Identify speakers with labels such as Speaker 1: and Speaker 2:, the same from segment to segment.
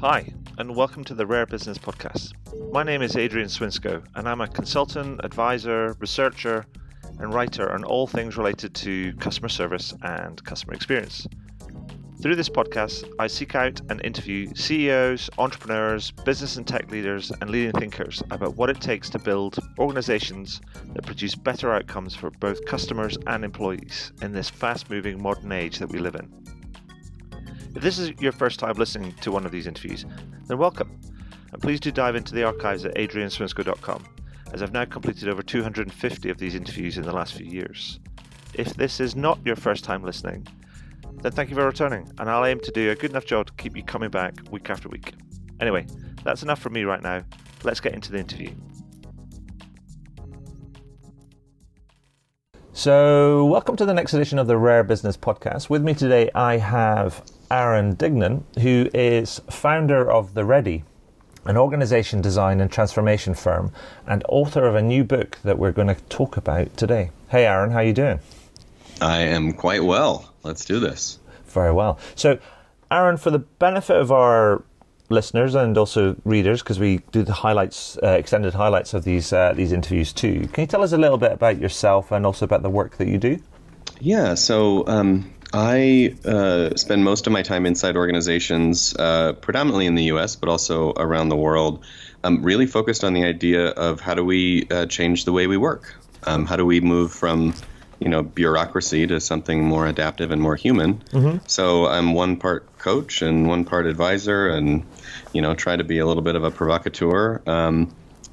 Speaker 1: Hi, and welcome to the Rare Business Podcast. My name is Adrian Swinsko, and I'm a consultant, advisor, researcher, and writer on all things related to customer service and customer experience. Through this podcast, I seek out and interview CEOs, entrepreneurs, business and tech leaders, and leading thinkers about what it takes to build organizations that produce better outcomes for both customers and employees in this fast-moving modern age that we live in. If this is your first time listening to one of these interviews, then welcome, and please do dive into the archives at adrianswinsco.com, as I've now completed over 250 of these interviews in the last few years. If this is not your first time listening, then thank you for returning, and I'll aim to do a good enough job to keep you coming back week after week. Anyway, that's enough from me right now. Let's get into the interview. So, welcome to the next edition of the Rare Business Podcast. With me today, I have Aaron Dignan, who is founder of The Ready, an organization design and transformation firm, and author of a new book that we're going to talk about today. Hey, Aaron, how are you doing?
Speaker 2: I am quite well. Let's do this.
Speaker 1: Very well. So, Aaron, for the benefit of our listeners and also readers, because we do the highlights, extended highlights of these interviews too, can you tell us a little bit about yourself and also about the work that you do?
Speaker 2: Yeah, so I spend most of my time inside organizations, predominantly in the US, but also around the world. I'm really focused on the idea of how do we change the way we work? How do we move from bureaucracy to something more adaptive and more human? Mm-hmm. So I'm one part coach and one part advisor, and try to be a little bit of a provocateur.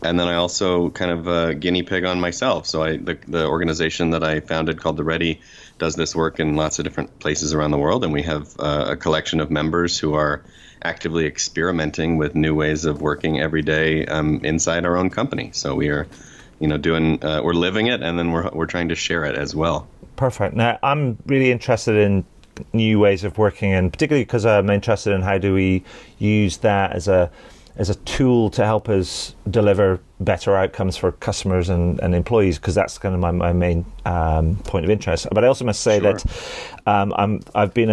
Speaker 2: And then I also kind of a guinea pig on myself. So the organization that I founded called The Ready does this work in lots of different places around the world, and we have a collection of members who are actively experimenting with new ways of working every day inside our own company. So we are we're living it, and then we're trying to share it as well.
Speaker 1: Perfect. Now, I'm really interested in new ways of working, and particularly because I'm interested in how do we use that as a tool to help us deliver better outcomes for customers and employees, because that's kind of my main point of interest. But I also must say that I've been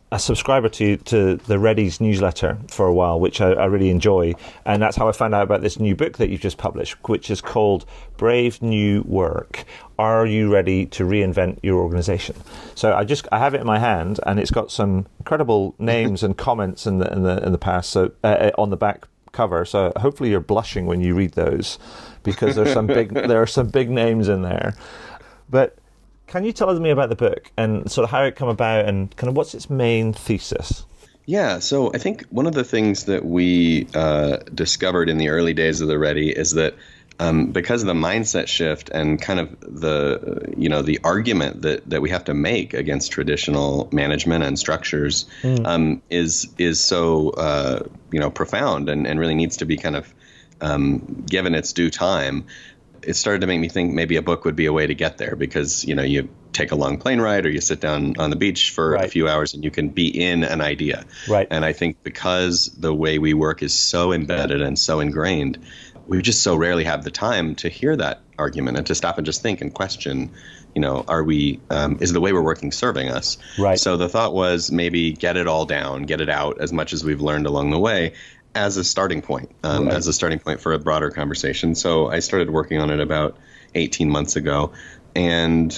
Speaker 1: a subscriber to the Ready's newsletter for a while, which I really enjoy, and that's how I found out about this new book that you've just published, which is called Brave New Work. Are you ready to reinvent your organization? So I have it in my hand, and it's got some incredible names and comments in the past. So on the back cover. So hopefully you're blushing when you read those, because there are some big names in there. But can you tell me about the book and sort of how it came about and kind of what's its main thesis?
Speaker 2: Yeah, so I think one of the things that we discovered in the early days of The Ready is that because of the mindset shift and kind of the argument that we have to make against traditional management and structures is so profound and really needs to be kind of given its due time. It started to make me think maybe a book would be a way to get there, because you take a long plane ride or you sit down on the beach for a few hours and you can be in an idea. Right. And I think because the way we work is so embedded and so ingrained, we just so rarely have the time to hear that argument and to stop and just think and question, is the way we're working serving us? Right. So the thought was maybe get it all down, get it out as much as we've learned along the way, as a starting point, for a broader conversation. So I started working on it about 18 months ago, and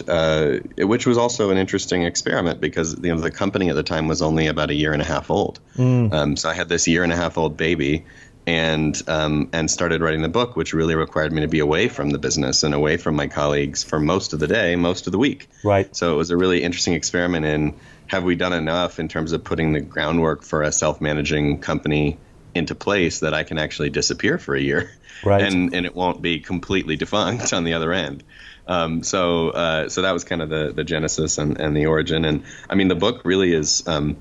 Speaker 2: which was also an interesting experiment, because the company at the time was only about a year and a half old. So I had this year and a half old baby, and started writing the book, which really required me to be away from the business and away from my colleagues for most of the day, most of the week. Right. So it was a really interesting experiment in, have we done enough in terms of putting the groundwork for a self-managing company into place that I can actually disappear for a year, right? And it won't be completely defunct on the other end. So that was kind of the genesis and the origin. And I mean, the book really is one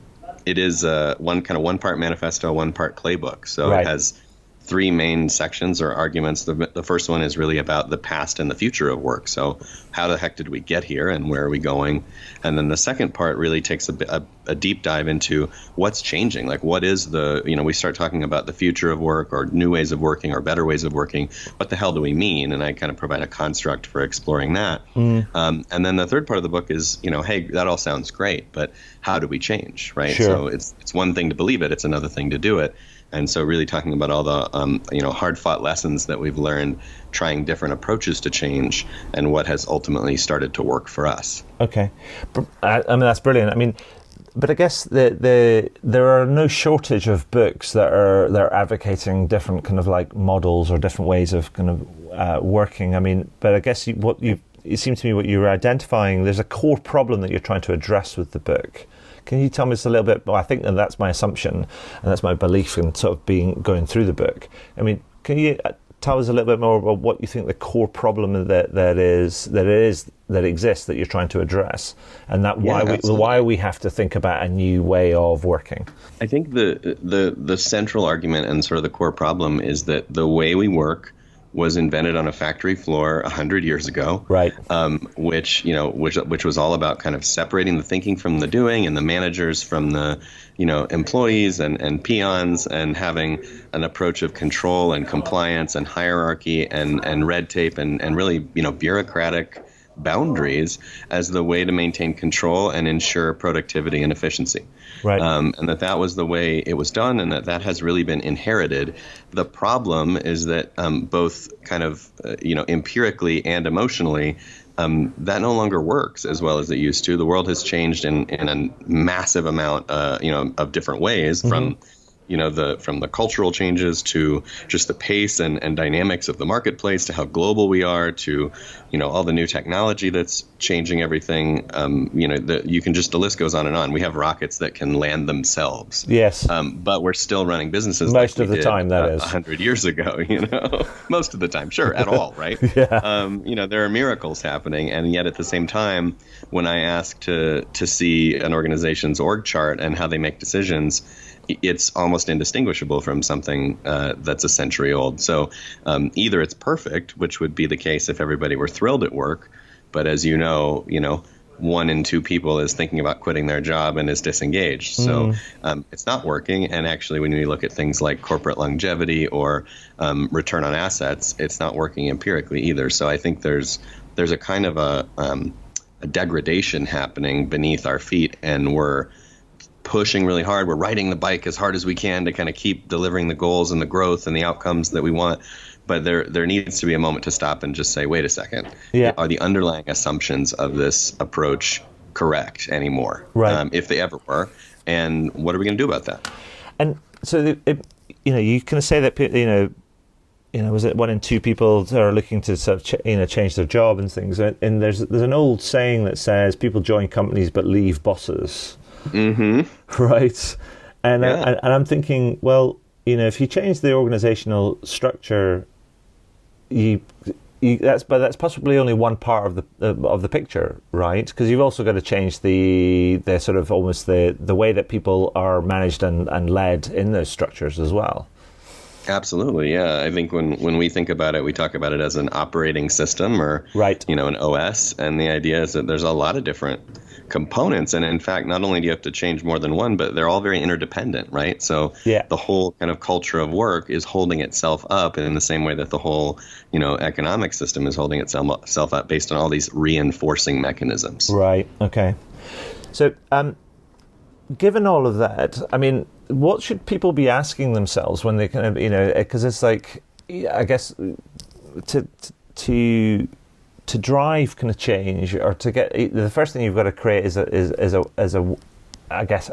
Speaker 2: part manifesto, one part playbook. So It has three main sections or arguments. The first one is really about the past and the future of work. So how the heck did we get here and where are we going? And then the second part really takes a a deep dive into what's changing. Like, what is we start talking about the future of work or new ways of working or better ways of working. What the hell do we mean? And I kind of provide a construct for exploring that. And then the third part of the book is, hey, that all sounds great, but how do we change, right?
Speaker 1: Sure.
Speaker 2: So it's one thing to believe it, it's another thing to do it. And so really talking about all the, hard-fought lessons that we've learned, trying different approaches to change, and what has ultimately started to work for us.
Speaker 1: Okay. I mean, that's brilliant. I mean, but I guess there are no shortage of books that are advocating different kind of like models or different ways of kind of working. I mean, but I guess it seems to me what you're identifying, there's a core problem that you're trying to address with the book. Can you tell me just a little bit? Well, I think that's my assumption, and that's my belief in sort of going through the book. I mean, can you tell us a little bit more about what you think the core problem that exists that you're trying to address, and why we have to think about a new way of working?
Speaker 2: I think the central argument and sort of the core problem is that the way we work was invented on a factory floor 100 years ago,
Speaker 1: right?
Speaker 2: Which was all about kind of separating the thinking from the doing, and the managers from the employees and peons, and having an approach of control and compliance and hierarchy and red tape and really bureaucratic boundaries as the way to maintain control and ensure productivity and efficiency.
Speaker 1: Right.
Speaker 2: And that was the way it was done, and that has really been inherited. The problem is that both kind of empirically and emotionally, that no longer works as well as it used to. The world has changed in a massive amount of different ways, from from the cultural changes to just the pace and dynamics of the marketplace, to how global we are, to all the new technology that's changing everything. The list goes on and on. We have rockets that can land themselves.
Speaker 1: Yes.
Speaker 2: But we're still running businesses
Speaker 1: most of the time. That is
Speaker 2: 100 years ago. Most of the time, sure, at all, right?
Speaker 1: Yeah.
Speaker 2: There are miracles happening, and yet at the same time, when I ask to see an organization's org chart and how they make decisions, it's almost indistinguishable from something that's a century old. So either it's perfect, which would be the case if everybody were thrilled at work, but as you know, 1 in 2 people is thinking about quitting their job and is disengaged. So it's not working. And actually, when you look at things like corporate longevity or return on assets, it's not working empirically either. So I think there's a kind of a degradation happening beneath our feet, and we're pushing really hard. We're riding the bike as hard as we can to kind of keep delivering the goals and the growth and the outcomes that we want. But there needs to be a moment to stop and just say, wait a second.
Speaker 1: Yeah.
Speaker 2: Are the underlying assumptions of this approach correct anymore?
Speaker 1: Right.
Speaker 2: If they ever were. And what are we going to do about that?
Speaker 1: And so, you can say that, was it 1 in 2 people are looking to sort of change their job and things. And there's an old saying that says people join companies but leave bosses. Mm-hmm. Right. And I'm thinking, well, if you change the organizational structure, that's possibly only one part of the picture, right? Because you've also got to change the sort of almost the way that people are managed and led in those structures as well.
Speaker 2: Absolutely, yeah. I think when we think about it, we talk about it as an operating system, or
Speaker 1: right.
Speaker 2: An OS, and the idea is that there's a lot of different components, and in fact, not only do you have to change more than one, but they're all very interdependent, right? So the whole kind of culture of work is holding itself up in the same way that the whole economic system is holding itself up based on all these reinforcing mechanisms.
Speaker 1: Right. Okay. So, given all of that, I mean, what should people be asking themselves when they kind of, because it's like, I guess, to drive kind of change, or to get, the first thing you've got to create is a I guess,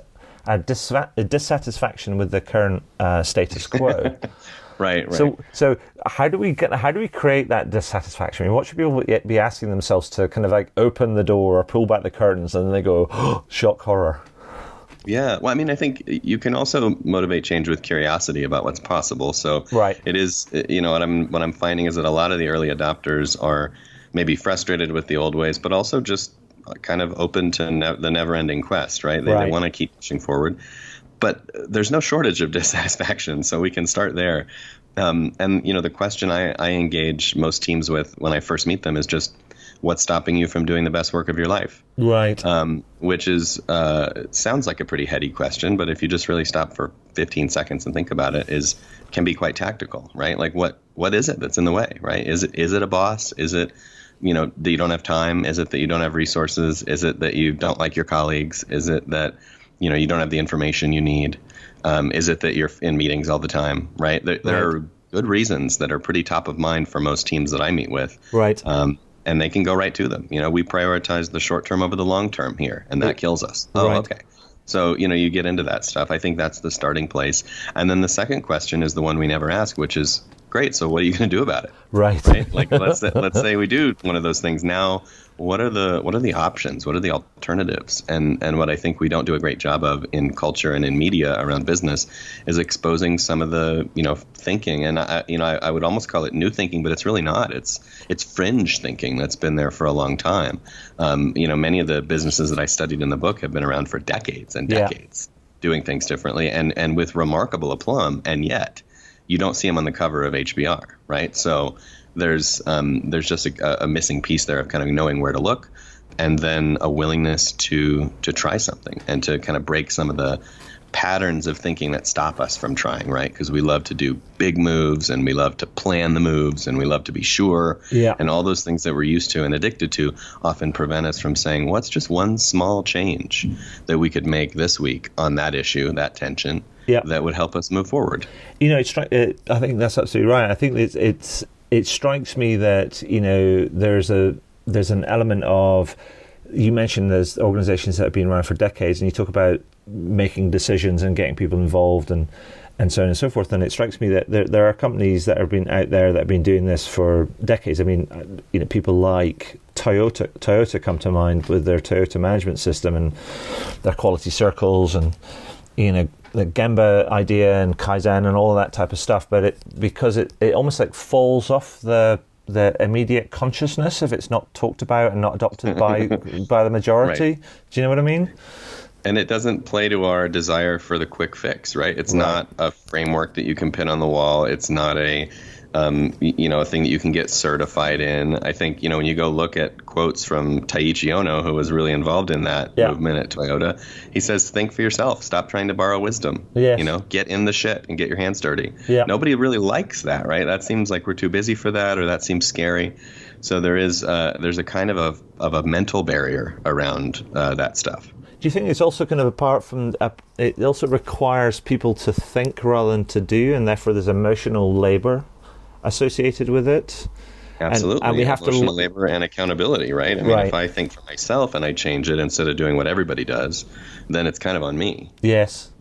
Speaker 1: a dissatisfaction with the current status quo.
Speaker 2: Right.
Speaker 1: So how do we create that dissatisfaction? I mean, what should people be asking themselves to kind of like open the door or pull back the curtains, and then they go, oh, shock, horror?
Speaker 2: Yeah. Well, I mean, I think you can also motivate change with curiosity about what's possible. So
Speaker 1: right.
Speaker 2: It is, what I'm finding is that a lot of the early adopters are maybe frustrated with the old ways, but also just kind of open to the never-ending quest, right? They want to keep pushing forward. But there's no shortage of dissatisfaction, so we can start there. And the question I engage most teams with when I first meet them is just, what's stopping you from doing the best work of your life?
Speaker 1: Right.
Speaker 2: Which is sounds like a pretty heady question, but if you just really stop for 15 seconds and think about it, can be quite tactical, right? Like what is it that's in the way, right? Is it a boss? Is it that you don't have time? Is it that you don't have resources? Is it that you don't like your colleagues? Is it that you don't have the information you need? Is it that you're in meetings all the time, right? There are good reasons that are pretty top of mind for most teams that I meet with.
Speaker 1: Right.
Speaker 2: And they can go right to them. We prioritize the short term over the long term here, and that kills us. Oh,
Speaker 1: right.
Speaker 2: Okay. So, you get into that stuff. I think that's the starting place. And then the second question is the one we never ask, which is, great, so what are you going to do about it?
Speaker 1: Right.
Speaker 2: Like, let's say we do one of those things. Now, what are the options? What are the alternatives? And what I think we don't do a great job of in culture and in media around business is exposing some of the, thinking. And I would almost call it new thinking, but it's really not. It's fringe thinking that's been there for a long time. Many of the businesses that I studied in the book have been around for decades and decades, doing things differently and with remarkable aplomb. And yet, you don't see them on the cover of HBR, right? So there's just a missing piece there of kind of knowing where to look, and then a willingness to try something and to kind of break some of the patterns of thinking that stop us from trying, right? Because we love to do big moves, and we love to plan the moves, and we love to be sure.
Speaker 1: Yeah.
Speaker 2: And all those things that we're used to and addicted to often prevent us from saying, what's just one small change that we could make this week on that issue, that tension, that would help us move forward?
Speaker 1: I think that's absolutely right. I think it strikes me that there's an element of, you mentioned there's organizations that have been around for decades, and you talk about making decisions and getting people involved and so on and so forth. And it strikes me that there are companies that have been out there that have been doing this for decades. I mean, people like Toyota come to mind with their Toyota management system and their quality circles and the Gemba idea and Kaizen and all of that type of stuff. But because it almost like falls off the immediate consciousness if it's not talked about and not adopted by the majority. Right. Do you know what I mean?
Speaker 2: And it doesn't play to our desire for the quick fix, right? It's not a framework that you can pin on the wall. It's not a thing that you can get certified in. I think, when you go look at quotes from Taiichi Ohno, who was really involved in that movement at Toyota, he says, think for yourself. Stop trying to borrow wisdom. Yes. Get in the shit and get your hands dirty. Yeah. Nobody really likes that, right? That seems like we're too busy for that, or that seems scary. So there's a kind of a mental barrier around that stuff.
Speaker 1: Do you think it's also kind of apart from, it also requires people to think rather than to do, and therefore there's emotional labor associated with it?
Speaker 2: Absolutely.
Speaker 1: And we have
Speaker 2: emotional labor and accountability, right? I mean, if I think for myself and I change it instead of doing what everybody does, then it's kind of on me.
Speaker 1: Yes.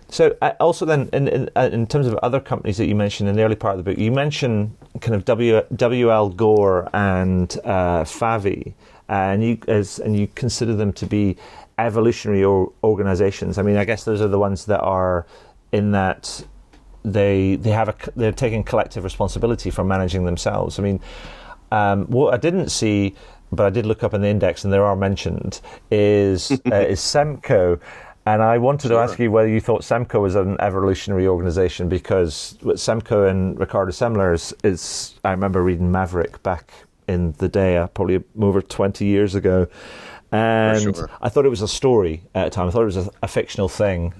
Speaker 1: So also then, in terms of other companies that you mentioned in the early part of the book, you mentioned kind of W.L. Gore and Favi, and you consider them to be evolutionary organizations. I mean, I guess those are the ones that are in that they're taking collective responsibility for managing themselves. I mean, what I didn't see, but I did look up in the index, and there are mentioned, is Semco. And I wanted to ask you whether you thought Semco was an evolutionary organization, because Semco and Ricardo Semler is I remember reading Maverick back in the day, probably over 20 years ago. And I thought it was a story at the time. I thought it was a fictional thing,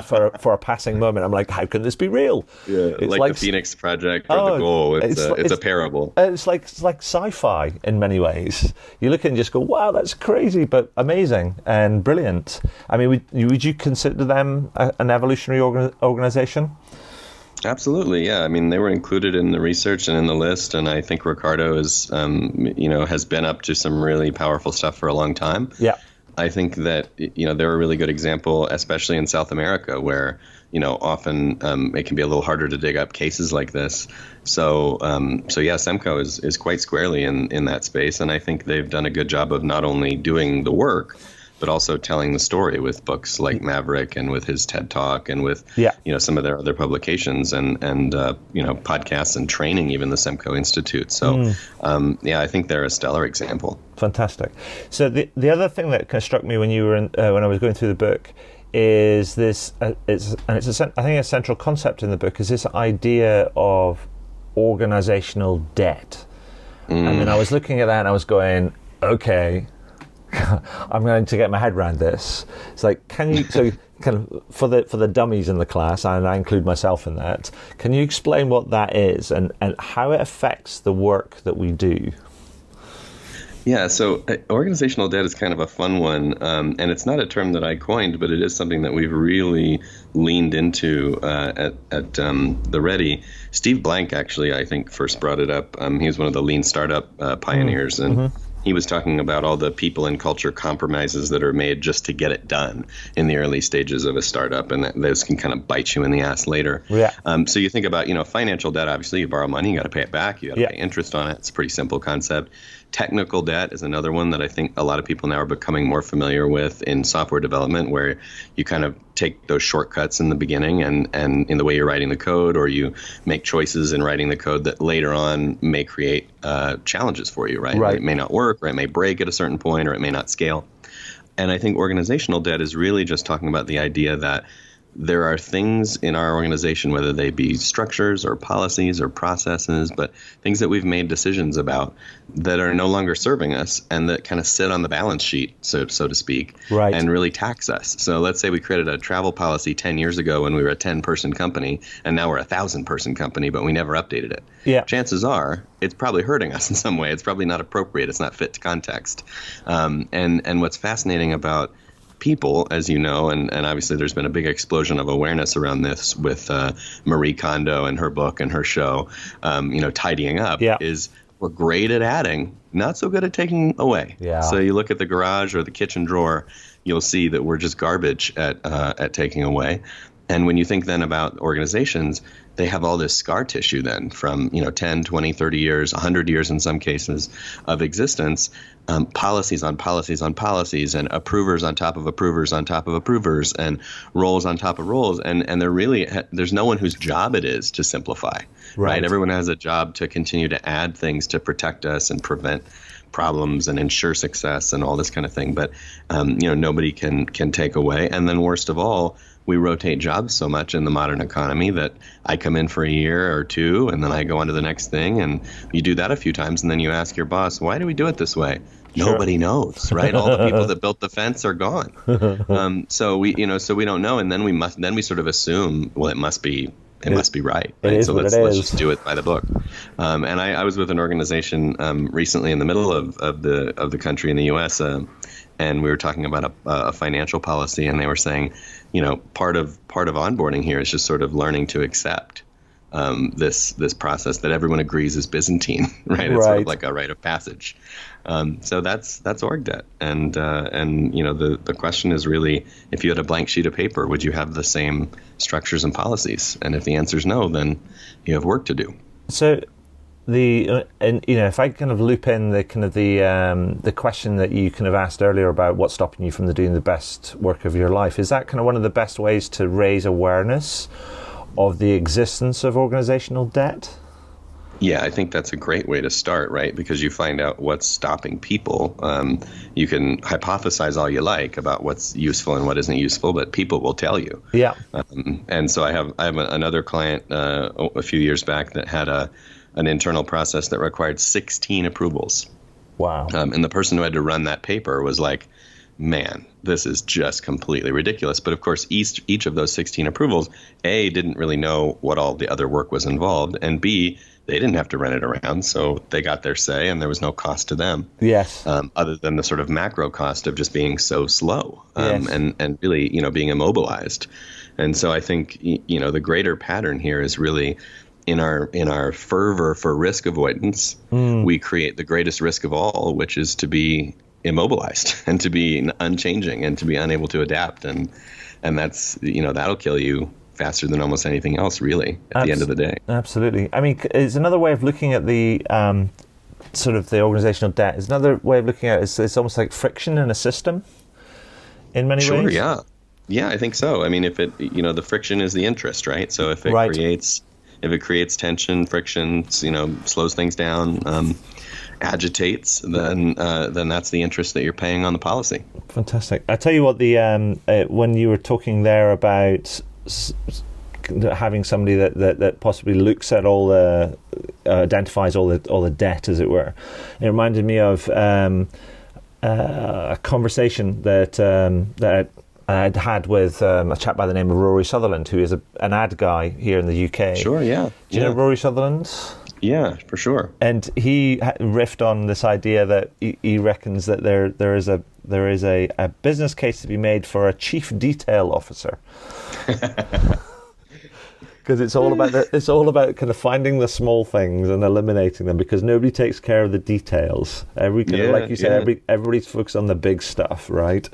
Speaker 1: for a passing moment. I'm like, how can this be real?
Speaker 2: Yeah, it's like the Phoenix Project or the Goal. It's a parable.
Speaker 1: It's like sci-fi in many ways. You look and just go, wow, that's crazy, but amazing and brilliant. I mean, would you consider them an evolutionary organization?
Speaker 2: Absolutely, yeah. I mean, they were included in the research and in the list, and I think Ricardo has been up to some really powerful stuff for a long time. Yeah. I think that, they're a really good example, especially in South America, where, often it can be a little harder to dig up cases like this. So yeah, Semco is quite squarely in that space, and I think they've done a good job of not only doing the work, but also telling the story with books like Maverick and with his TED Talk and with some of their other publications and podcasts and training, even the Semco Institute. So I think they're a stellar example.
Speaker 1: Fantastic. So the other thing that kind of struck me when you were when I was going through the book is this. I think a central concept in the book is this idea of organizational debt. And then I was looking at that and I was going, okay, I'm going to get my head around this. It's like, can you, so kind of for the dummies in the class, and I include myself in that, can you explain what that is and how it affects the work that we do?
Speaker 2: Yeah, so organizational debt is kind of a fun one, and it's not a term that I coined, but it is something that we've really leaned into at the Ready. Steve Blank actually, I think, first brought it up. He was one of the lean startup pioneers, and he was talking about all the people and culture compromises that are made just to get it done in the early stages of a startup, and those can kind of bite you in the ass later.
Speaker 1: Yeah.
Speaker 2: So you think about, financial debt. Obviously, you borrow money, you got to pay it back, you got to pay interest on it. It's a pretty simple concept. Technical debt is another one that I think a lot of people now are becoming more familiar with in software development, where you kind of take those shortcuts in the beginning and in the way you're writing the code, or you make choices in writing the code that later on may create challenges for you, right? It may not work, or it may break at a certain point, or it may not scale. And I think organizational debt is really just talking about the idea that there are things in our organization, whether they be structures or policies or processes, but things that we've made decisions about that are no longer serving us and that kind of sit on the balance sheet, so to speak, and really tax us. So let's say we created a travel policy 10 years ago when we were a 10-person company, and now we're a 1,000-person company, but we never updated it. Yeah. Chances are it's probably hurting us in some way. It's probably not appropriate. It's not fit to context. And what's fascinating about people, as you know, and obviously there's been a big explosion of awareness around this with Marie Kondo and her book and her show, Tidying Up, is we're great at adding, not so good at taking away. Yeah. So you look at the garage or the kitchen drawer, you'll see that we're just garbage at taking away. And when you think then about organizations, they have all this scar tissue then from 10, 20, 30 years, 100 years in some cases of existence, policies on policies on policies, and approvers on top of approvers on top of approvers, and roles on top of roles. And there's no one whose job it is to simplify, right? Everyone has a job to continue to add things to protect us and prevent problems and ensure success and all this kind of thing. But, nobody can take away. And then worst of all, we rotate jobs so much in the modern economy that I come in for a year or two and then I go on to the next thing, and you do that a few times and then you ask your boss, why do we do it this way? Sure. Nobody knows, right? All the people that built the fence are gone. So we don't know. And then we sort of assume, well, it must be right. So let's just do it by the book. And I was with an organization recently in the middle of the country in the U.S. And we were talking about a financial policy, and they were saying, part of onboarding here is just sort of learning to accept this process that everyone agrees is Byzantine, right? It's sort of like a rite of passage. So that's org debt, and the question is really, if you had a blank sheet of paper, would you have the same structures and policies? And if the answer is no, then you have work to do.
Speaker 1: So if I kind of loop in the question that you kind of asked earlier about what's stopping you from doing the best work of your life, is that kind of one of the best ways to raise awareness of the existence of organizational debt?
Speaker 2: Yeah, I think that's a great way to start, right? Because you find out what's stopping people. You can hypothesize all you like about what's useful and what isn't useful, but people will tell you. Yeah. And so I have another client a few years back that had an internal process that required 16 approvals. Wow. And the person who had to run that paper was like, man, this is just completely ridiculous. But of course, each of those 16 approvals, A, didn't really know what all the other work was involved, and B, they didn't have to run it around, so they got their say, and there was no cost to them. Yes. Other than the sort of macro cost of just being so slow, and really, being immobilized. And so I think, the greater pattern here is really in our fervor for risk avoidance, we create the greatest risk of all, which is to be immobilized and to be unchanging and to be unable to adapt, and that's that'll kill you faster than almost anything else, really, at the end of the day. Absolutely.
Speaker 1: I mean, it's another way of looking at the sort of the organizational debt. Is another way of looking at it. It's almost like friction in a system in many ways.
Speaker 2: Sure, yeah. Yeah, I think so. I mean, if it, the friction is the interest, right? So if it creates tension, friction, slows things down, agitates, then that's the interest that you're paying on the policy.
Speaker 1: Fantastic. I tell you what, when you were talking there about having somebody that possibly looks at all the identifies all the debt, as it were. It reminded me of a conversation that I'd had with a chap by the name of Rory Sutherland, who is an ad guy here in the UK.
Speaker 2: Sure, yeah.
Speaker 1: Do you know Rory Sutherland?
Speaker 2: Yeah, for sure.
Speaker 1: And he riffed on this idea that he reckons that there is a business case to be made for a chief detail officer. Because it's all about kind of finding the small things and eliminating them, because nobody takes care of the details. Like you said, everybody's focused on the big stuff, right?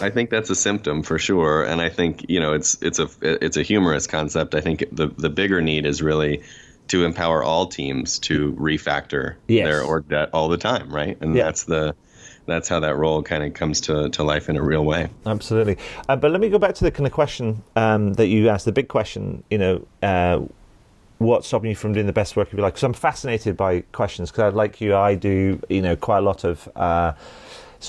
Speaker 2: I think that's a symptom for sure, and I think it's a humorous concept. I think the bigger need is really to empower all teams to refactor their org debt all the time, right? And that's how that role kind of comes to life in a real way.
Speaker 1: Absolutely. But let me go back to the kind of question that you asked, the big question, what's stopping you from doing the best work of your life? Because I'm fascinated by questions, because like you, I do, quite a lot of,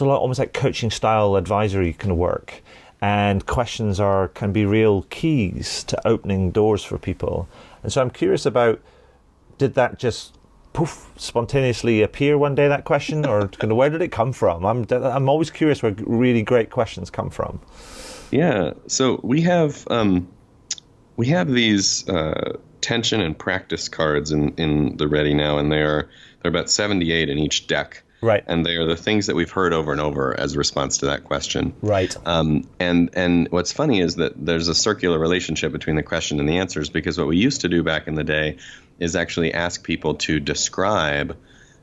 Speaker 1: almost like coaching style advisory kind of work. And questions can be real keys to opening doors for people. And so I'm curious about, did that just spontaneously appear one day, that question, or kind of where did it come from? I'm always curious where really great questions come from.
Speaker 2: Yeah, so we have these tension and practice cards in the Ready now, and they're about 78 in each deck.
Speaker 1: Right.
Speaker 2: And they are the things that we've heard over and over as a response to that question.
Speaker 1: Right.
Speaker 2: And what's funny is that there's a circular relationship between the question and the answers, because what we used to do back in the day is actually ask people to describe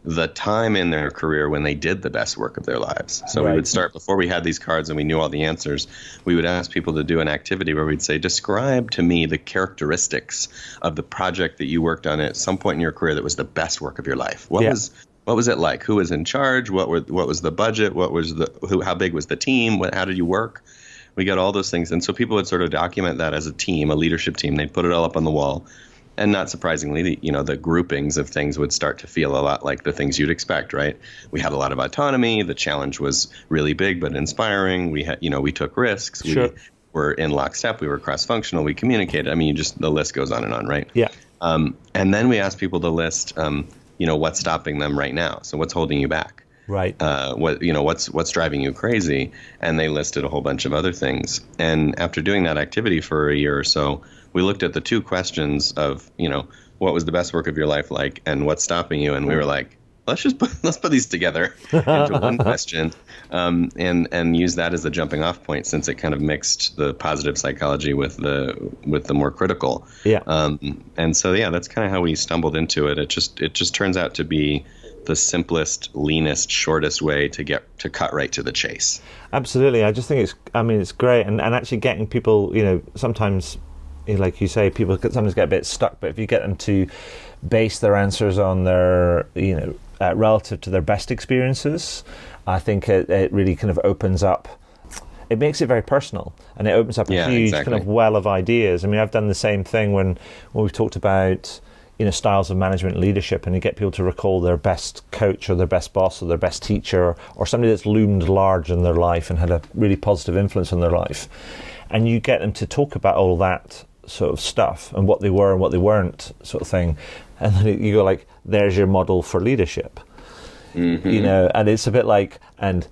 Speaker 2: the time in their career when they did the best work of their lives. So we would start, before we had these cards and we knew all the answers, we would ask people to do an activity where we'd say, describe to me the characteristics of the project that you worked on at some point in your career that was the best work of your life. What was it like? Who was in charge? What was the budget? How big was the team? How did you work? We got all those things. And so people would sort of document that as a team, a leadership team. They'd put it all up on the wall. And not surprisingly, the groupings of things would start to feel a lot like the things you'd expect, right? We had a lot of autonomy. The challenge was really big but inspiring. We had, we took risks.
Speaker 1: Sure.
Speaker 2: We were in lockstep. We were cross-functional. We communicated. I mean, the list goes on, right?
Speaker 1: Yeah.
Speaker 2: And then we asked people to list what's stopping them right now. So what's holding you back?
Speaker 1: Right.
Speaker 2: What's driving you crazy? And they listed a whole bunch of other things. And after doing that activity for a year or so, we looked at the two questions of, what was the best work of your life like and what's stopping you? And we were like, let's put these together into one question, and use that as a jumping off point, since it kind of mixed the positive psychology with the more critical.
Speaker 1: Yeah.
Speaker 2: And so that's kind of how we stumbled into it. It just turns out to be the simplest, leanest, shortest way to cut right to the chase.
Speaker 1: Absolutely. I just think it's great, and actually getting people, sometimes, like you say, people sometimes get a bit stuck, but if you get them to base their answers on their, relative to their best experiences, I think it really kind of opens up. It makes it very personal, and it opens up a huge kind of well of ideas. I mean, I've done the same thing when we've talked about, styles of management and leadership, and you get people to recall their best coach or their best boss or their best teacher or somebody that's loomed large in their life and had a really positive influence on their life. And you get them to talk about all that sort of stuff and what they were and what they weren't, sort of thing. And then you go like, there's your model for leadership.
Speaker 2: Mm-hmm.
Speaker 1: And it's a bit like, and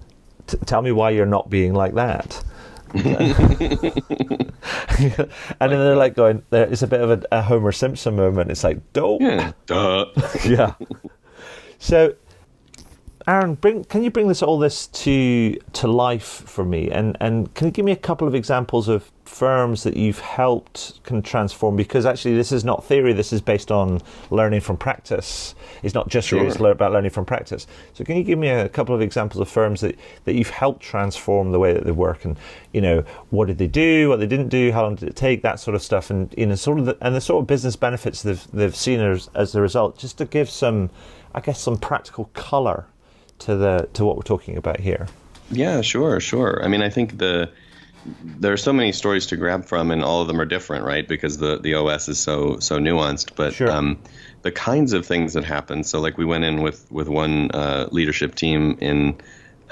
Speaker 1: tell me why you're not being like that. And then they're like going, it's a bit of a Homer Simpson moment. It's like, dope.
Speaker 2: Yeah, duh.
Speaker 1: Yeah. So, Aaron, can you bring all this to life for me? And can you give me a couple of examples of firms that you've helped can transform? Because actually this is not theory, this is based on learning from practice. It's not just theory, it's about learning from practice. So can you give me a couple of examples of firms that you've helped transform the way that they work, and what did they do, what they didn't do, how long did it take, that sort of stuff, and the sort of business benefits they've seen as a result, just to give some practical color to what we're talking about here.
Speaker 2: Yeah, sure. I mean, I think there are so many stories to grab from, and all of them are different, right? Because the OS is so nuanced. But
Speaker 1: sure.
Speaker 2: The kinds of things that happen. So, like, we went in with one leadership team in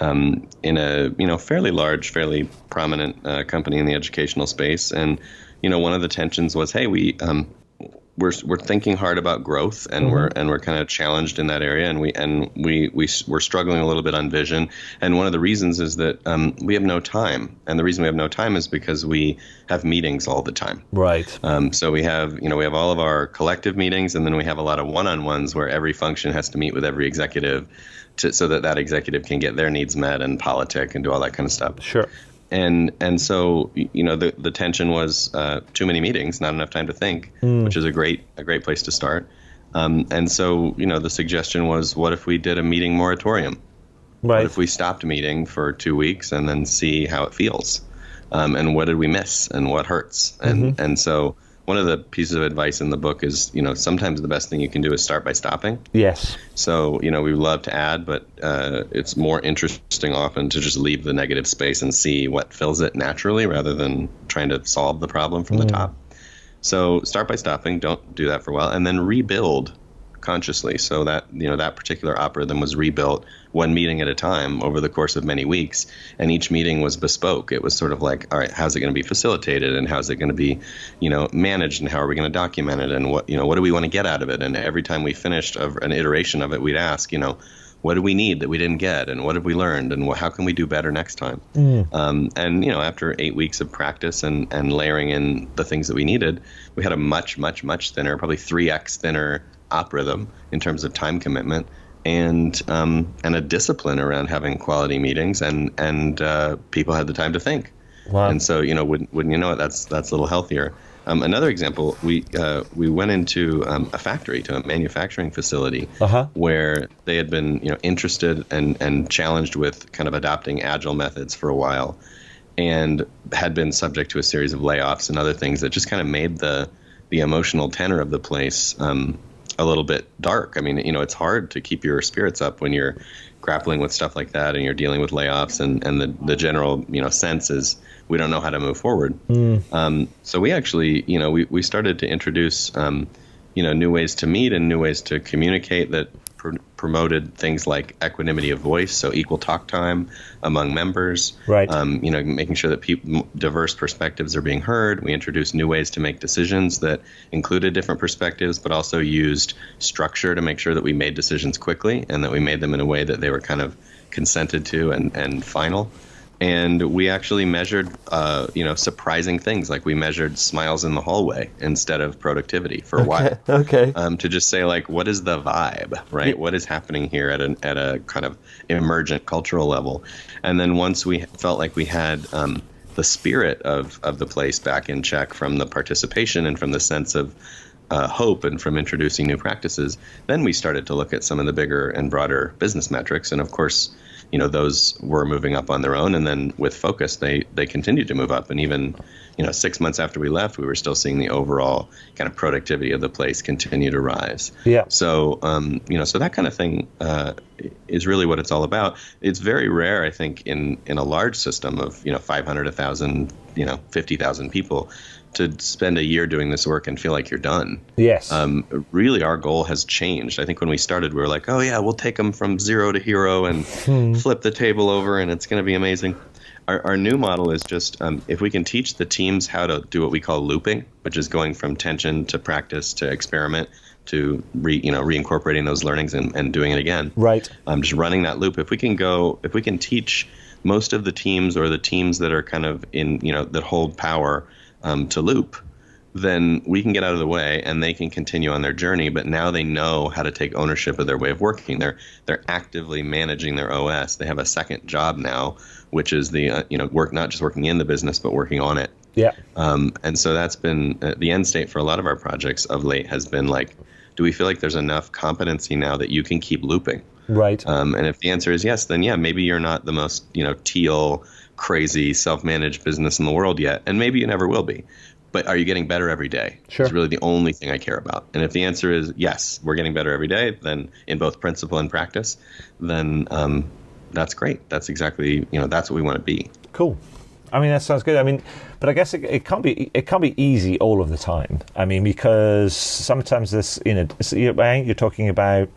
Speaker 2: a fairly large, fairly prominent company in the educational space, and one of the tensions was, hey, we we're thinking hard about growth, and we're kind of challenged in that area, and we're struggling a little bit on vision. And one of the reasons is that we have no time, and the reason we have no time is because we have meetings all the time.
Speaker 1: Right.
Speaker 2: So we have all of our collective meetings, and then we have a lot of one-on-ones where every function has to meet with every executive, so that executive can get their needs met and politic and do all that kind of stuff.
Speaker 1: Sure.
Speaker 2: And so the tension was too many meetings, not enough time to think, which is a great place to start. And so the suggestion was, what if we did a meeting moratorium?
Speaker 1: Right.
Speaker 2: What if we stopped meeting for 2 weeks and then see how it feels, and what did we miss and what hurts? And so one of the pieces of advice in the book is, sometimes the best thing you can do is start by stopping.
Speaker 1: Yes.
Speaker 2: So, we love to add, but it's more interesting often to just leave the negative space and see what fills it naturally rather than trying to solve the problem from the top. So start by stopping, don't do that for a while, and then rebuild consciously. So that, that particular algorithm was rebuilt one meeting at a time over the course of many weeks. And each meeting was bespoke. It was sort of like, all right, how's it going to be facilitated, and how's it going to be, managed, and how are we going to document it, and what do we want to get out of it? And every time we finished an iteration of it, we'd ask, what do we need that we didn't get, and what have we learned, and how can we do better next time? And after 8 weeks of practice and layering in the things that we needed, we had a much, much, much thinner, probably 3x thinner algorithm in terms of time commitment, and a discipline around having quality meetings, and people had the time to think.
Speaker 1: Wow.
Speaker 2: And so wouldn't you know it, that's a little healthier. Another example, we went into a factory, to a manufacturing facility, where they had been interested and challenged with kind of adopting agile methods for a while, and had been subject to a series of layoffs and other things that just kind of made the emotional tenor of the place a little bit dark. I mean, it's hard to keep your spirits up when you're grappling with stuff like that, and you're dealing with layoffs, and the general sense is we don't know how to move forward. So we actually we started to introduce new ways to meet and new ways to communicate that promoted things like equanimity of voice, so equal talk time among members.
Speaker 1: Right.
Speaker 2: Making sure that diverse perspectives are being heard. We introduced new ways to make decisions that included different perspectives, but also used structure to make sure that we made decisions quickly, and that we made them in a way that they were kind of consented to and final. And we actually measured, surprising things, like we measured smiles in the hallway instead of productivity for a while.
Speaker 1: Okay.
Speaker 2: To just say, like, what is the vibe, right?
Speaker 1: Yeah.
Speaker 2: What is happening here at a kind of emergent cultural level? And then once we felt like we had the spirit of the place back in check from the participation and from the sense of hope and from introducing new practices, then we started to look at some of the bigger and broader business metrics. And of course, those were moving up on their own. And then with focus, they continued to move up. And even, 6 months after we left, we were still seeing the overall kind of productivity of the place continue to rise. Yeah. So, so that kind of thing is really what it's all about. It's very rare, I think, in a large system of, 500, 1,000, 50,000 people, to spend a year doing this work and feel like you're done.
Speaker 1: Yes.
Speaker 2: Really, our goal has changed. I think when we started, we were like, oh, yeah, we'll take them from zero to hero and flip the table over, and it's going to be amazing. Our new model is just if we can teach the teams how to do what we call looping, which is going from tension to practice to experiment to reincorporating those learnings and doing it again.
Speaker 1: Right.
Speaker 2: Just running that loop. If we can teach most of the teams, or the teams that are kind of in, that hold power, to loop, then we can get out of the way and they can continue on their journey. But now they know how to take ownership of their way of working. They're actively managing their OS. They have a second job now, which is the work, not just working in the business, but working on it.
Speaker 1: Yeah.
Speaker 2: And so that's been the end state for a lot of our projects of late, has been like, do we feel like there's enough competency now that you can keep looping?
Speaker 1: Right.
Speaker 2: And if the answer is yes, then yeah, maybe you're not the most teal, crazy, self-managed business in the world yet, and maybe you never will be. But are you getting better every day?
Speaker 1: Sure.
Speaker 2: It's really the only thing I care about. And if the answer is yes, we're getting better every day, then in both principle and practice, then that's great. That's exactly, that's what we want to be.
Speaker 1: Cool. I mean, that sounds good. I mean, but I guess it can't be easy all of the time. I mean, because sometimes this, I think you're talking about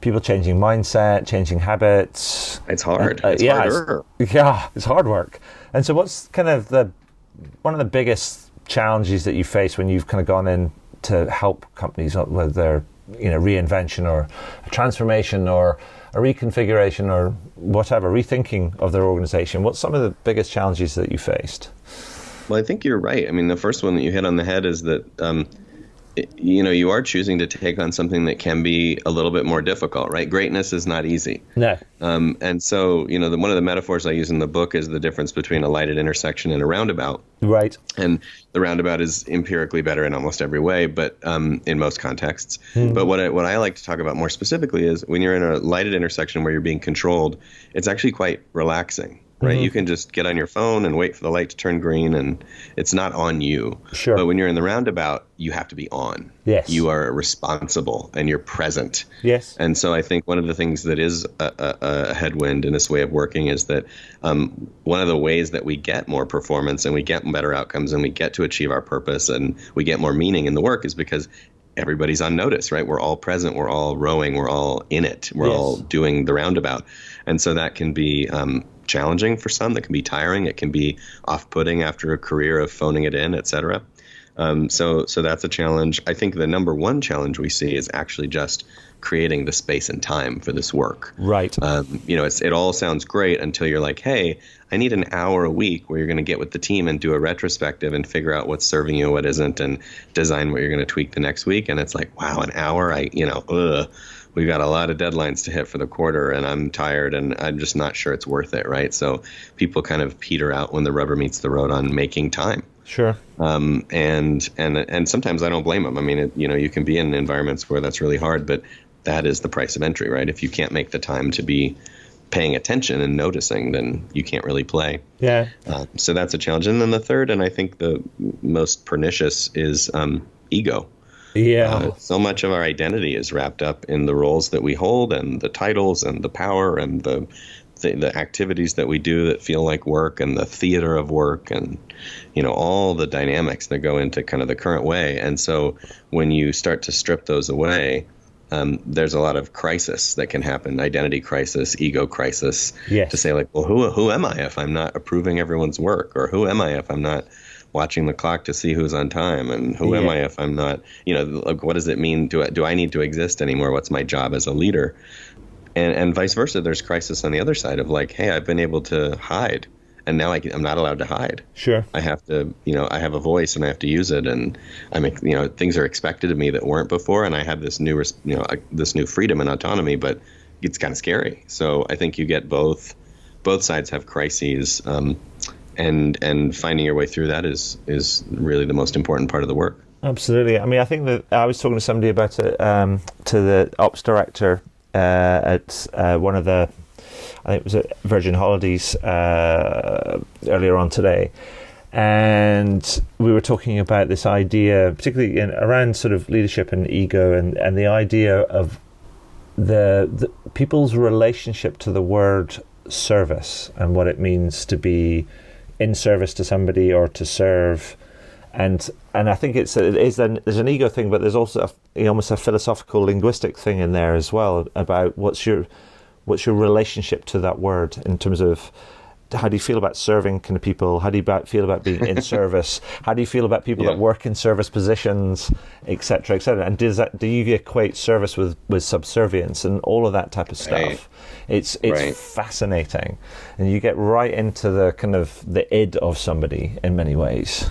Speaker 1: people changing mindset, changing habits.
Speaker 2: It's hard. It's harder.
Speaker 1: It's hard work. And so what's kind of one of the biggest challenges that you face when you've kind of gone in to help companies with their reinvention or a transformation or a reconfiguration or whatever, rethinking of their organization? What's some of the biggest challenges that you faced?
Speaker 2: Well, I think you're right. I mean, the first one that you hit on the head is that, you are choosing to take on something that can be a little bit more difficult, right? Greatness is not easy.
Speaker 1: No.
Speaker 2: And so, one of the metaphors I use in the book is the difference between a lighted intersection and a roundabout.
Speaker 1: Right.
Speaker 2: And the roundabout is empirically better in almost every way, but in most contexts. But what I like to talk about more specifically is when you're in a lighted intersection where you're being controlled, it's actually quite relaxing. Right. You can just get on your phone and wait for the light to turn green, and it's not on you.
Speaker 1: Sure.
Speaker 2: But when you're in the roundabout, you have to be on.
Speaker 1: Yes.
Speaker 2: You are responsible and you're present.
Speaker 1: Yes.
Speaker 2: And so I think one of the things that is a headwind in this way of working is that one of the ways that we get more performance and we get better outcomes and we get to achieve our purpose and we get more meaning in the work is because everybody's on notice, right? We're all present. We're all rowing. We're all in it. We're all doing the roundabout. And so that can be challenging for some. That can be tiring. It can be off-putting after a career of phoning it in, et cetera. So that's a challenge. I think the number one challenge we see is actually just creating the space and time for this work.
Speaker 1: Right.
Speaker 2: It all sounds great until you're like, hey, I need an hour a week where you're going to get with the team and do a retrospective and figure out what's serving you, what isn't, and design what you're going to tweak the next week. And it's like, wow, an hour. We've got a lot of deadlines to hit for the quarter, and I'm tired, and I'm just not sure it's worth it, right? So people kind of peter out when the rubber meets the road on making time.
Speaker 1: Sure.
Speaker 2: And sometimes I don't blame them. I mean, you can be in environments where that's really hard, but that is the price of entry, right? If you can't make the time to be paying attention and noticing, then you can't really play.
Speaker 1: Yeah.
Speaker 2: So that's a challenge. And then the third, and I think the most pernicious, is ego.
Speaker 1: Yeah.
Speaker 2: So much of our identity is wrapped up in the roles that we hold and the titles and the power and the activities that we do that feel like work and the theater of work and, all the dynamics that go into kind of the current way. And so when you start to strip those away, there's a lot of crisis that can happen, identity crisis, ego crisis, to say like, well, who am I if I'm not approving everyone's work? Or who am I if I'm not watching the clock to see who's on time? And who am I if I'm not, like, what does it mean? Do I need to exist anymore? What's my job as a leader? And vice versa. There's crisis on the other side of like, hey, I've been able to hide, and now I'm not allowed to hide. Sure. I have to, I have a voice and I have to use it, and things are expected of me that weren't before, and I have this new, this new freedom and autonomy, but it's kind of scary. So I think you get both sides have crises. And finding your way through that is really the most important part of the work. Absolutely.
Speaker 1: I mean, I think that I was talking to somebody about it, to the ops director at one of the, I think it was at Virgin Holidays earlier on today. And we were talking about this idea, particularly around sort of leadership and ego and the idea of the people's relationship to the word service and what it means to be in service to somebody or to serve, and I think there's an ego thing, but there's also almost a philosophical linguistic thing in there as well about what's your relationship to that word in terms of how do you feel about serving kind of people, how do you feel about being in service, how do you feel about people that work in service positions, etc., and do you equate service with subservience and all of that type of stuff? Right. It's fascinating, and you get right into the kind of the id of somebody in many ways.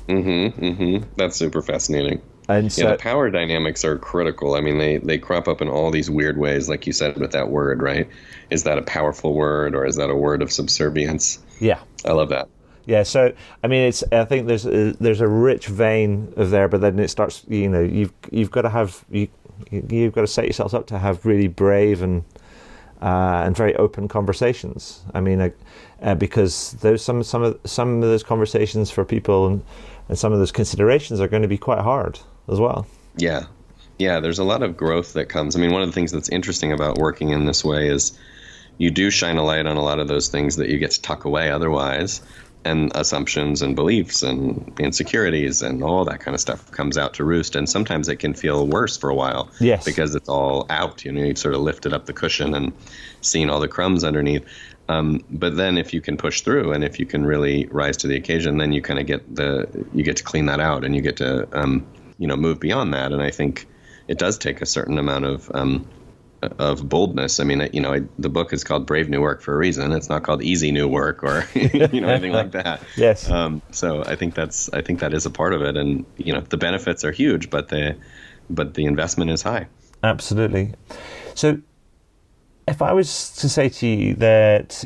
Speaker 2: That's super fascinating.
Speaker 1: And so,
Speaker 2: the power dynamics are critical. I mean, they crop up in all these weird ways, like you said with that word, right? Is that a powerful word, or is that a word of subservience? Yeah, I love that.
Speaker 1: Yeah, so I mean, I think there's a rich vein of there, but then it starts. You've got to set yourselves up to have really brave and very open conversations. I mean, because there's some of those conversations for people and some of those considerations are going to be quite hard as well. Yeah, there's a lot of growth that comes. I mean, one of the things that's interesting about working in this way is you do shine a light on a lot of those things that you get to tuck away otherwise, and assumptions and beliefs and insecurities and all that kind of stuff comes out to roost. And sometimes it can feel worse for a while. Yes. Because it's all out. You've sort of lifted up the cushion and seen all the crumbs underneath. But then if you can push through and if you can really rise to the occasion, then you kind of get to clean that out, and you get to
Speaker 2: move beyond that. And I think it does take a certain amount of boldness. I mean, the book is called Brave New Work for a reason. It's not called Easy New Work or anything like that.
Speaker 1: Yes.
Speaker 2: So I think that is a part of it, and the benefits are huge, but the investment is high.
Speaker 1: Absolutely. So, if I was to say to you that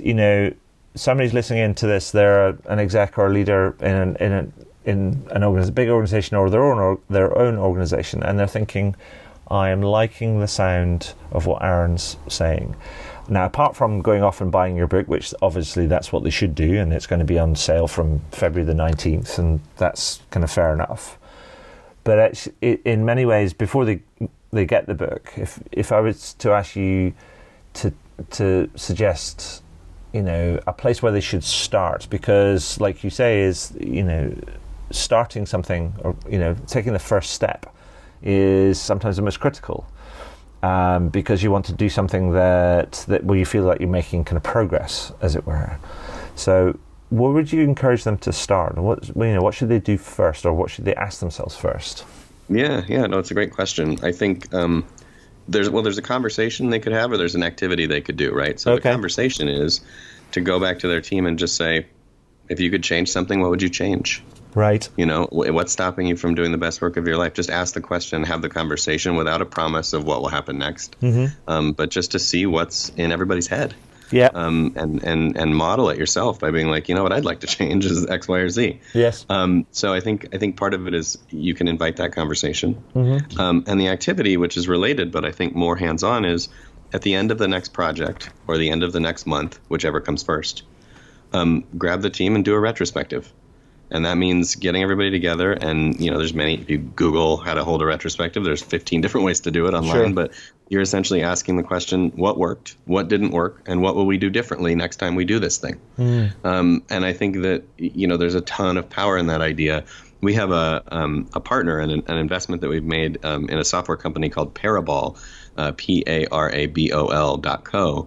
Speaker 1: somebody's listening into this, they're an exec or a leader in an big organization or their own organization, and they're thinking, I am liking the sound of what Aaron's saying. Now, apart from going off and buying your book, which obviously that's what they should do, and it's going to be on sale from February the 19th, and that's kind of fair enough. But in many ways, before they get the book, if I was to ask you to suggest, a place where they should start, because like you say, is, starting something or, taking the first step is sometimes the most critical, because you want to do something that where you feel like you're making kind of progress, as it were. So where would you encourage them to start? What should they do first, or what should they ask themselves first?
Speaker 2: Yeah, no, it's a great question. I think there's a conversation they could have, or there's an activity they could do, right? So The conversation is to go back to their team and just say, if you could change something, what would you change?
Speaker 1: Right.
Speaker 2: What's stopping you from doing the best work of your life? Just ask the question, have the conversation without a promise of what will happen next, but just to see what's in everybody's head.
Speaker 1: Yeah.
Speaker 2: And model it yourself by being like, what I'd like to change is X, Y, or Z.
Speaker 1: Yes.
Speaker 2: So I think part of it is you can invite that conversation. And the activity, which is related, but I think more hands-on, is at the end of the next project or the end of the next month, whichever comes first, grab the team and do a retrospective. And that means getting everybody together. And, there's many, if you Google how to hold a retrospective, there's 15 different ways to do it online. Sure. But you're essentially asking the question, what worked, what didn't work, and what will we do differently next time we do this thing? And I think that, there's a ton of power in that idea. We have a partner and an investment that we've made in a software company called Parabol, Parabol.co.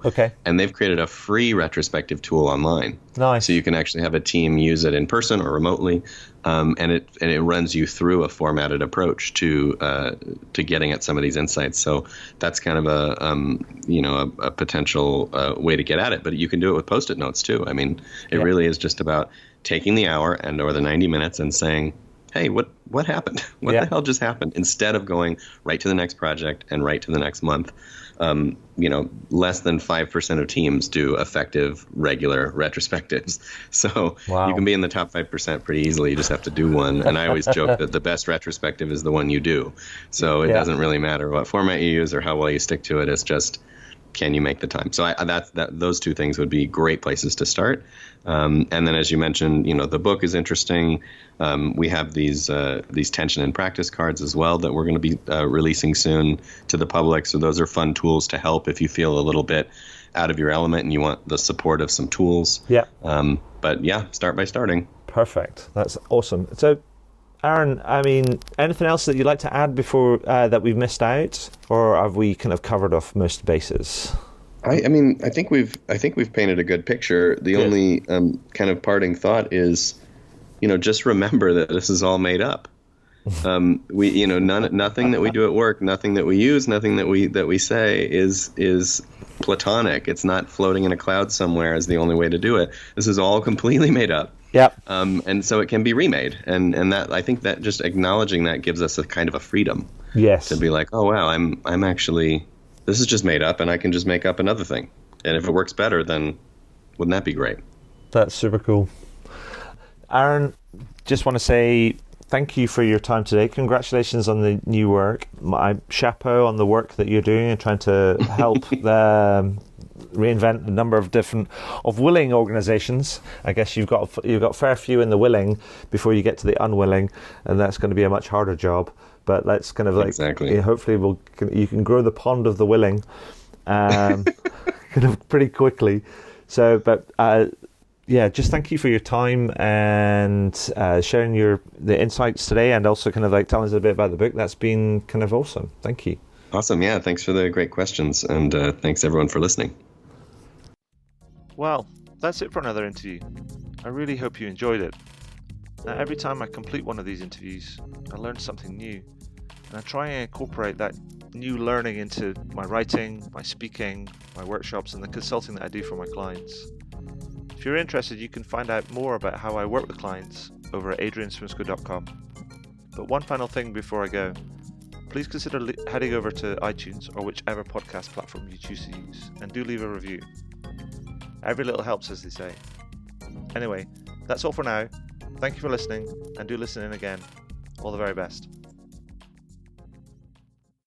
Speaker 1: Okay.
Speaker 2: And they've created a free retrospective tool online.
Speaker 1: Nice.
Speaker 2: So you can actually have a team use it in person or remotely, and it runs you through a formatted approach to getting at some of these insights. So that's kind of a potential way to get at it. But you can do it with Post-it notes too. I mean, it really is just about taking the hour or the 90 minutes and saying, hey, what happened? What the hell just happened? Instead of going right to the next project and right to the next month. Less than 5% of teams do effective, regular retrospectives. So You can be in the top 5% pretty easily. You just have to do one. And I always joke that the best retrospective is the one you do. So it doesn't really matter what format you use or how well you stick to it. It's just, can you make the time? So those two things would be great places to start. And then, as you mentioned, the book is interesting. We have these tension and practice cards as well that we're going to be releasing soon to the public. So those are fun tools to help if you feel a little bit out of your element and you want the support of some tools.
Speaker 1: Yeah.
Speaker 2: But start by starting.
Speaker 1: Perfect. That's awesome. So, Aaron, I mean, anything else that you'd like to add before that we've missed out, or have we kind of covered off most bases?
Speaker 2: I think we've painted a good picture. The only kind of parting thought is, just remember that this is all made up. Nothing that we do at work, nothing that we use, nothing that we say is platonic. It's not floating in a cloud somewhere as the only way to do it. This is all completely made up.
Speaker 1: Yeah.
Speaker 2: And so it can be remade, and that, I think that just acknowledging that gives us a kind of a freedom.
Speaker 1: Yes.
Speaker 2: To be like, oh wow, I'm actually, this is just made up, and I can just make up another thing, and if it works better, then wouldn't that be great?
Speaker 1: That's super cool. Aaron, just want to say thank you for your time today. Congratulations on the new work. My chapeau on the work that you're doing and trying to help reinvent a number of willing organizations. I guess you've got a fair few in the willing before you get to the unwilling, and that's going to be a much harder job. But let's kind of like,
Speaker 2: exactly.
Speaker 1: Hopefully you can grow the pond of the willing kind of pretty quickly. So, but just thank you for your time and sharing the insights today, and also kind of like telling us a bit about the book. That's been kind of awesome. Thank you.
Speaker 2: Awesome. Yeah. Thanks for the great questions, and thanks everyone for listening.
Speaker 1: Well, that's it for another interview. I really hope you enjoyed it. Now, every time I complete one of these interviews, I learn something new, and I try and incorporate that new learning into my writing, my speaking, my workshops, and the consulting that I do for my clients. If you're interested, you can find out more about how I work with clients over at adrianswimsco.com. But one final thing before I go, please consider heading over to iTunes or whichever podcast platform you choose to use, and do leave a review. Every little helps, as they say. Anyway, that's all for now. Thank you for listening, and do listen in again. All the very best.